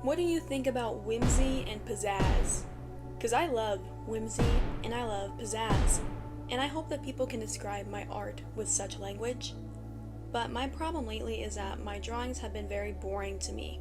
What do you think about whimsy and pizzazz? Because I love whimsy and I love pizzazz, and I hope that people can describe my art with such language. But my problem lately is that my drawings have been very boring to me.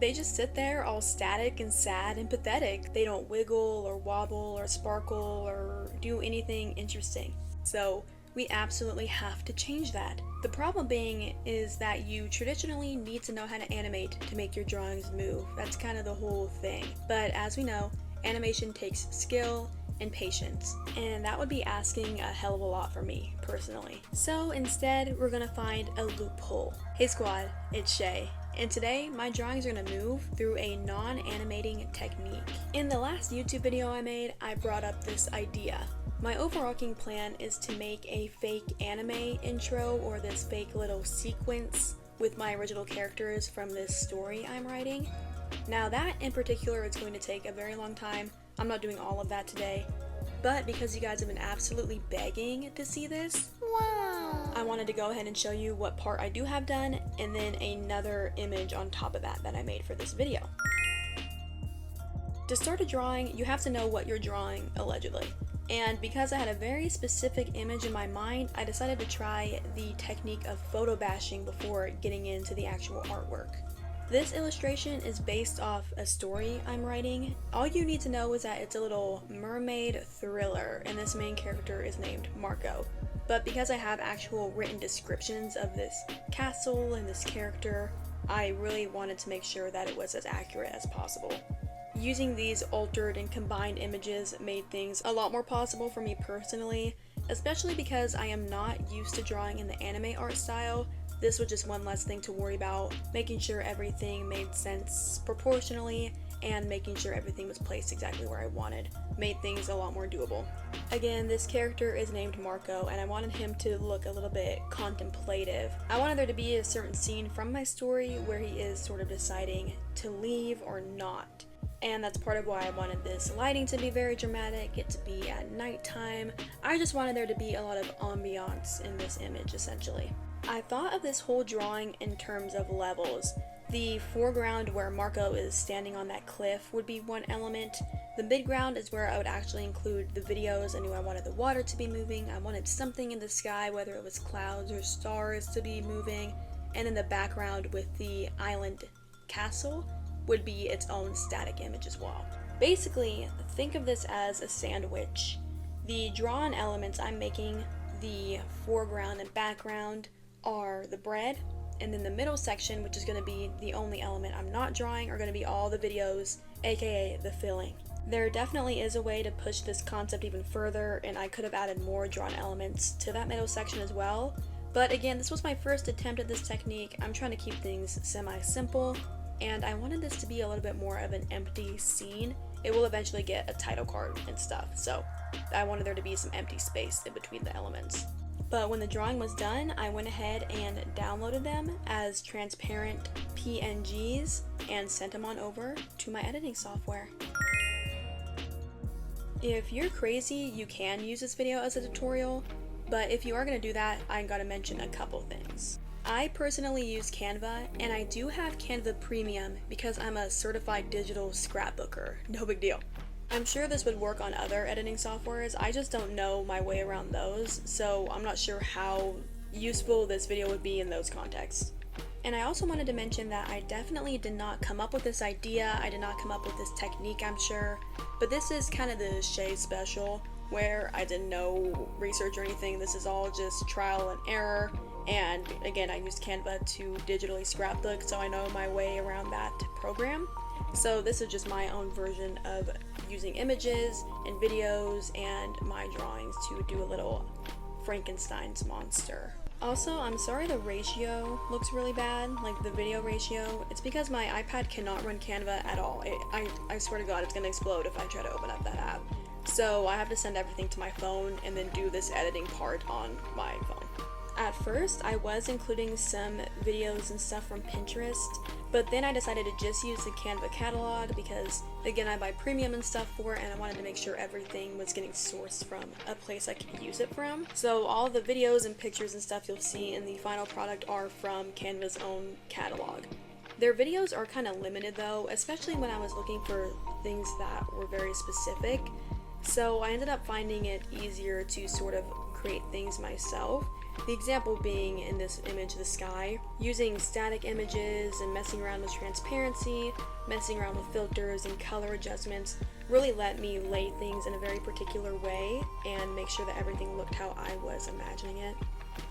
They just sit there all static and sad and pathetic. They don't wiggle or wobble or sparkle or do anything interesting. So we absolutely have to change that. The problem being is that you traditionally need to know how to animate to make your drawings move. That's kind of the whole thing. But as we know, animation takes skill and patience, and that would be asking a hell of a lot for me, personally. So instead, we're gonna find a loophole. Hey squad, it's Shay, and today my drawings are gonna move through a non-animating technique. In the last YouTube video I made, I brought up this idea. My overarching plan is to make a fake anime intro, or this fake little sequence with my original characters from this story I'm writing. Now that in particular is going to take a very long time. I'm not doing all of that today, but because you guys have been absolutely begging to see this, wow, I wanted to go ahead and show you what part I do have done, and then another image on top of that I made for this video. To start a drawing, you have to know what you're drawing, allegedly. And because I had a very specific image in my mind, I decided to try the technique of photo bashing before getting into the actual artwork. This illustration is based off a story I'm writing. All you need to know is that it's a little mermaid thriller, and this main character is named Marco. But because I have actual written descriptions of this castle and this character, I really wanted to make sure that it was as accurate as possible. Using these altered and combined images made things a lot more possible for me personally, especially because I am not used to drawing in the anime art style. This was just one less thing to worry about, making sure everything made sense proportionally and making sure everything was placed exactly where I wanted made things a lot more doable. Again, this character is named Marco, and I wanted him to look a little bit contemplative. I wanted there to be a certain scene from my story where he is sort of deciding to leave or not. And that's part of why I wanted this lighting to be very dramatic, it to be at nighttime. I just wanted there to be a lot of ambiance in this image, essentially. I thought of this whole drawing in terms of levels. The foreground where Marco is standing on that cliff would be one element. The midground is where I would actually include the videos. I knew I wanted the water to be moving. I wanted something in the sky, whether it was clouds or stars, to be moving. And in the background with the island castle would be its own static image as well. Basically, think of this as a sandwich. The drawn elements I'm making, the foreground and background, are the bread, and then the middle section, which is going to be the only element I'm not drawing, are going to be all the videos, aka the filling. There definitely is a way to push this concept even further, and I could have added more drawn elements to that middle section as well. But again, this was my first attempt at this technique. I'm trying to keep things semi-simple, and I wanted this to be a little bit more of an empty scene. It will eventually get a title card and stuff, so I wanted there to be some empty space in between the elements. But when the drawing was done, I went ahead and downloaded them as transparent PNGs and sent them on over to my editing software. If you're crazy, you can use this video as a tutorial, but if you are going to do that, I gotta mention a couple things. I personally use Canva, and I do have Canva Premium because I'm a certified digital scrapbooker. No big deal. I'm sure this would work on other editing softwares, I just don't know my way around those, so I'm not sure how useful this video would be in those contexts. And I also wanted to mention that I definitely did not come up with this idea, I did not come up with this technique, I'm sure, but this is kind of the Shay special, where I did no research or anything. This is all just trial and error, and again, I used Canva to digitally scrapbook, so I know my way around that program. So this is just my own version of using images and videos and my drawings to do a little Frankenstein's monster. Also, I'm sorry the ratio looks really bad, like the video ratio. It's because my iPad cannot run Canva at all. I swear to God, it's gonna explode if I try to open up that app. So I have to send everything to my phone and then do this editing part on my phone. At first, I was including some videos and stuff from Pinterest, but then I decided to just use the Canva catalog because, again, I buy premium and stuff for it, and I wanted to make sure everything was getting sourced from a place I could use it from. So all the videos and pictures and stuff you'll see in the final product are from Canva's own catalog. Their videos are kind of limited though, especially when I was looking for things that were very specific. So I ended up finding it easier to sort of create things myself. The example being in this image, the sky, using static images and messing around with transparency, messing around with filters and color adjustments really let me lay things in a very particular way and make sure that everything looked how I was imagining it.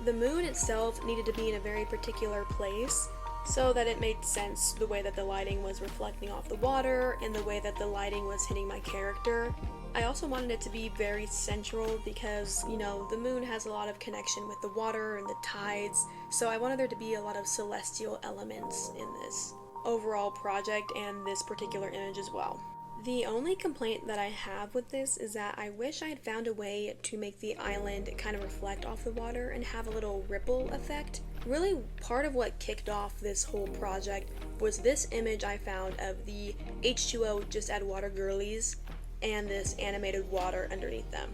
The moon itself needed to be in a very particular place so that it made sense the way that the lighting was reflecting off the water and the way that the lighting was hitting my character. I also wanted it to be very central because, you know, the moon has a lot of connection with the water and the tides, so I wanted there to be a lot of celestial elements in this overall project and this particular image as well. The only complaint that I have with this is that I wish I had found a way to make the island kind of reflect off the water and have a little ripple effect. Really, part of what kicked off this whole project was this image I found of the H2O Just Add Water girlies and this animated water underneath them.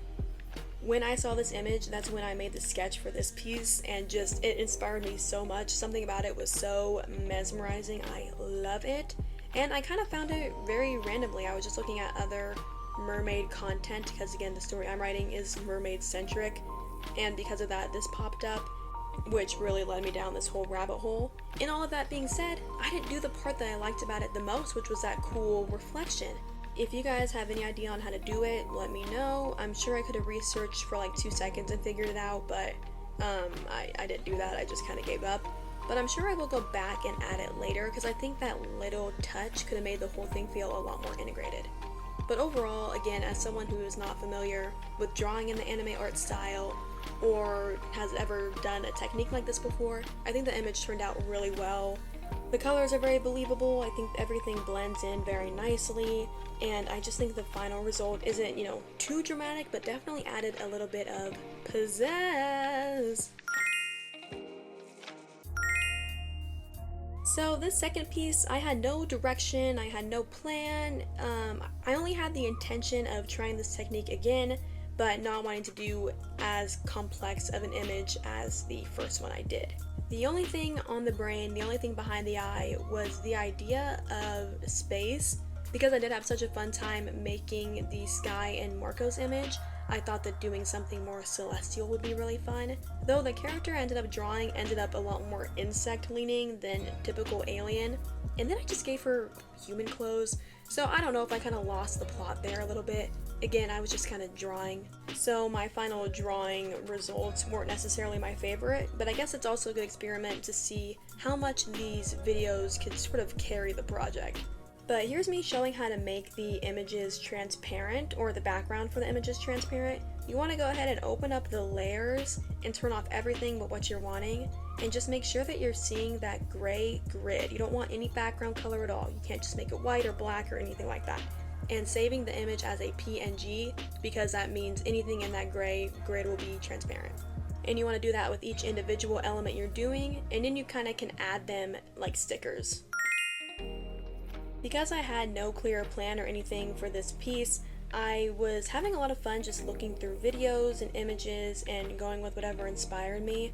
When I saw this image, that's when I made the sketch for this piece, and just it inspired me so much. Something about it was so mesmerizing. I love it. And I kind of found it very randomly. I was just looking at other mermaid content because, again, the story I'm writing is mermaid centric, and because of that, this popped up, which really led me down this whole rabbit hole. And all of that being said, I didn't do the part that I liked about it the most, which was that cool reflection. If you guys have any idea on how to do it, let me know. I'm sure I could have researched for like 2 seconds and figured it out, but I didn't do that. I just kind of gave up. But I'm sure I will go back and add it later because I think that little touch could have made the whole thing feel a lot more integrated. But overall, again, as someone who is not familiar with drawing in the anime art style or has ever done a technique like this before, I think the image turned out really well. The colors are very believable. I think everything blends in very nicely, and I just think the final result isn't, you know, too dramatic, but definitely added a little bit of pizzazz. So this second piece, I had no direction, I had no plan. I only had the intention of trying this technique again, but not wanting to do as complex of an image as the first one I did. The only thing on the brain, the only thing behind the eye was the idea of space. Because I did have such a fun time making the sky in Marco's image, I thought that doing something more celestial would be really fun. Though the character I ended up drawing ended up a lot more insect leaning than typical alien. And then I just gave her human clothes, so I don't know if I kind of lost the plot there a little bit. Again, I was just kind of drawing. So my final drawing results weren't necessarily my favorite, but I guess it's also a good experiment to see how much these videos could sort of carry the project. But here's me showing how to make the images transparent, or the background for the images transparent. You want to go ahead and open up the layers and turn off everything but what you're wanting, and just make sure that you're seeing that gray grid. You don't want any background color at all. You can't just make it white or black or anything like that. And saving the image as a PNG, because that means anything in that gray grid will be transparent. And you want to do that with each individual element you're doing, and then you kind of can add them like stickers. Because I had no clear plan or anything for this piece, I was having a lot of fun just looking through videos and images and going with whatever inspired me.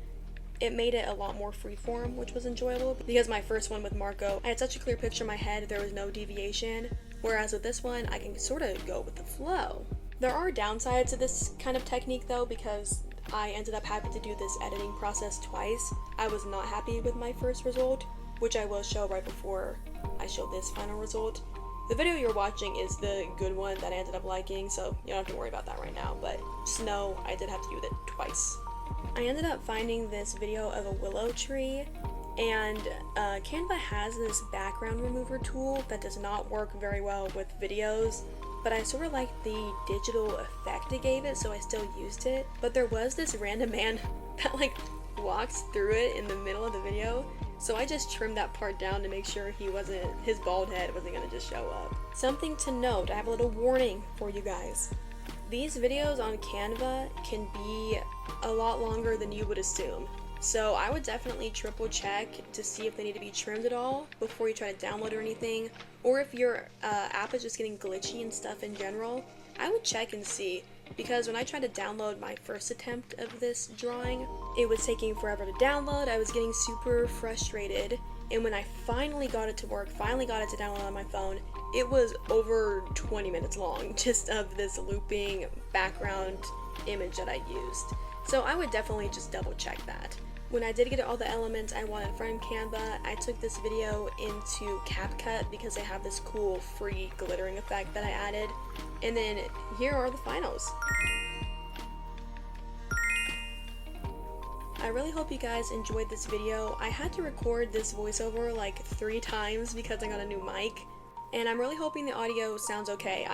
It made it a lot more freeform, which was enjoyable, because my first one with Marco, I had such a clear picture in my head, there was no deviation, whereas with this one, I can sort of go with the flow. There are downsides to this kind of technique though, because I ended up having to do this editing process twice. I was not happy with my first result, which I will show right before I show this final result. The video you're watching is the good one that I ended up liking, so you don't have to worry about that right now, but just know I did have to do it twice. I ended up finding this video of a willow tree, and Canva has this background remover tool that does not work very well with videos, but I sort of liked the digital effect it gave it, so I still used it. But there was this random man that like walks through it in the middle of the video, so I just trimmed that part down to make sure his bald head wasn't gonna just show up. Something to note, I have a little warning for you guys. These videos on Canva can be a lot longer than you would assume. So I would definitely triple check to see if they need to be trimmed at all before you try to download or anything. Or if your app is just getting glitchy and stuff in general, I would check and see. Because when I tried to download my first attempt of this drawing, it was taking forever to download. I was getting super frustrated, And when I finally got it to work, finally got it to download on my phone, it was over 20 minutes long, just of this looping background image that I used. So I would definitely just double check that. When I did get all the elements I wanted from Canva, I took this video into CapCut because they have this cool free glittering effect that I added. And then here are the finals. I really hope you guys enjoyed this video. I had to record this voiceover like 3 times because I got a new mic. And I'm really hoping the audio sounds okay.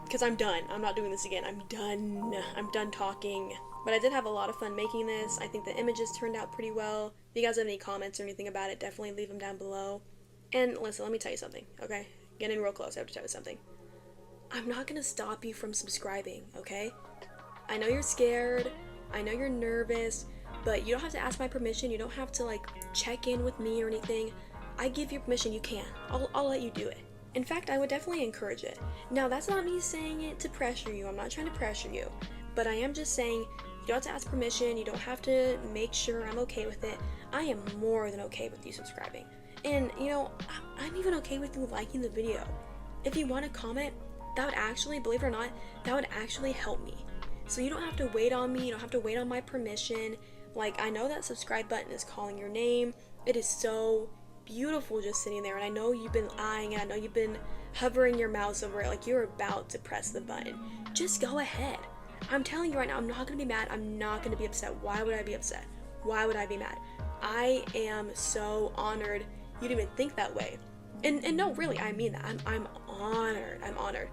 Because I'm done. I'm not doing this again. I'm done talking. But I did have a lot of fun making this. I think the images turned out pretty well. If you guys have any comments or anything about it, definitely leave them down below. And listen, let me tell you something, okay? Getting real close, I have to tell you something. I'm not gonna stop you from subscribing, okay? I know you're scared. I know you're nervous. But you don't have to ask my permission. You don't have to like check in with me or anything. I give you permission, you can. I'll let you do it. In fact, I would definitely encourage it. Now, that's not me saying it to pressure you. I'm not trying to pressure you. But I am just saying, you don't have to ask permission. You don't have to make sure I'm okay with it. I am more than okay with you subscribing. And, you know, I'm even okay with you liking the video. If you want to comment, that would actually, believe it or not, that would actually help me. So you don't have to wait on me. You don't have to wait on my permission. Like, I know that subscribe button is calling your name. It is so beautiful just sitting there, and I know you've been eyeing it. I know you've been hovering your mouse over it like you're about to press the button. Just go ahead. I'm telling you right now, I'm not going to be mad. I'm not going to be upset. Why would I be upset? Why would I be mad? I am so honored you'd even think that way. And no, really, I mean that. I'm honored. I'm honored.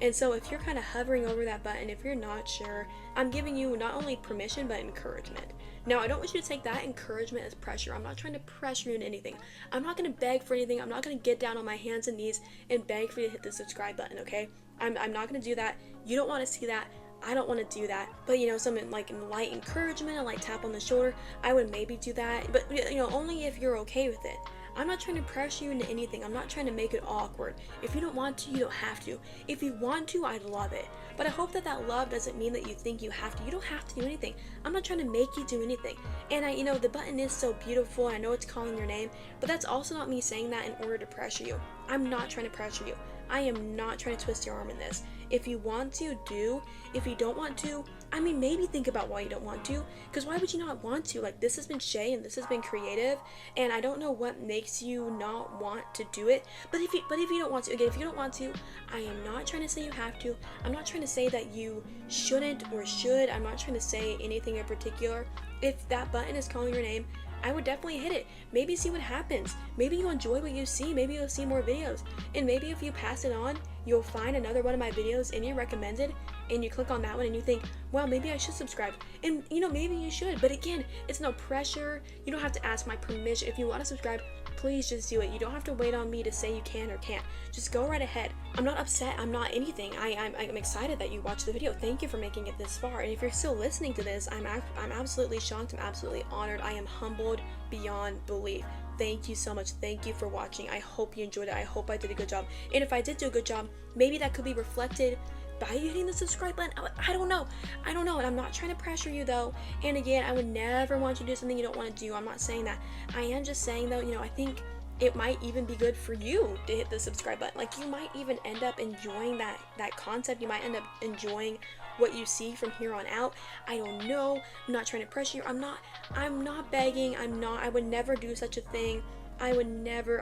And so if you're kind of hovering over that button, if you're not sure, I'm giving you not only permission, but encouragement. Now, I don't want you to take that encouragement as pressure. I'm not trying to pressure you into anything. I'm not going to beg for anything. I'm not going to get down on my hands and knees and beg for you to hit the subscribe button, okay? I'm not going to do that. You don't want to see that. I don't want to do that. But, you know, some like light encouragement, a light tap on the shoulder, I would maybe do that. But, you know, only if you're okay with it. I'm not trying to pressure you into anything. I'm not trying to make it awkward. If you don't want to, you don't have to. If you want to, I'd love it. But I hope that that love doesn't mean that you think you have to. You don't have to do anything. I'm not trying to make you do anything. And you know, the button is so beautiful. I know it's calling your name, but that's also not me saying that in order to pressure you. I'm not trying to pressure you. I am not trying to twist your arm in this. If you want to, do. If you don't want to, I mean, maybe think about why you don't want to. Because why would you not want to? Like, this has been Shay and this has been creative. And I don't know what makes you not want to do it. But if you don't want to, again, if you don't want to, I am not trying to say you have to. I'm not trying to say that you shouldn't or should. I'm not trying to say anything in particular. If that button is calling your name, I would definitely hit it. Maybe see what happens. Maybe you enjoy what you see. Maybe you'll see more videos. And maybe if you pass it on, you'll find another one of my videos in your recommended, and you click on that one and you think, well, maybe I should subscribe. And you know, maybe you should. But again, it's no pressure. You don't have to ask my permission. If you want to subscribe, please just do it. You don't have to wait on me to say you can or can't. Just go right ahead. I'm not upset. I'm not anything. I'm excited that you watched the video. Thank you for making it this far. And if you're still listening to this, I'm absolutely shocked. I'm absolutely honored. I am humbled beyond belief. Thank you so much. Thank you for watching. I hope you enjoyed it. I hope I did a good job. And if I did do a good job, maybe that could be reflected by you hitting the subscribe button. I don't know. And I'm not trying to pressure you though. And again, I would never want you to do something you don't want to do. I'm not saying that. I am just saying though, you know, I think it might even be good for you to hit the subscribe button. Like, you might even end up enjoying that concept. You might end up enjoying what you see from here on out. I don't know. I'm not trying to pressure you. I'm not begging. I would never do such a thing. I would never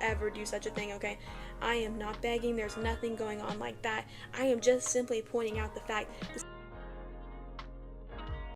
ever do such a thing, okay? I am not begging. There's nothing going on like that. I am just simply pointing out the fact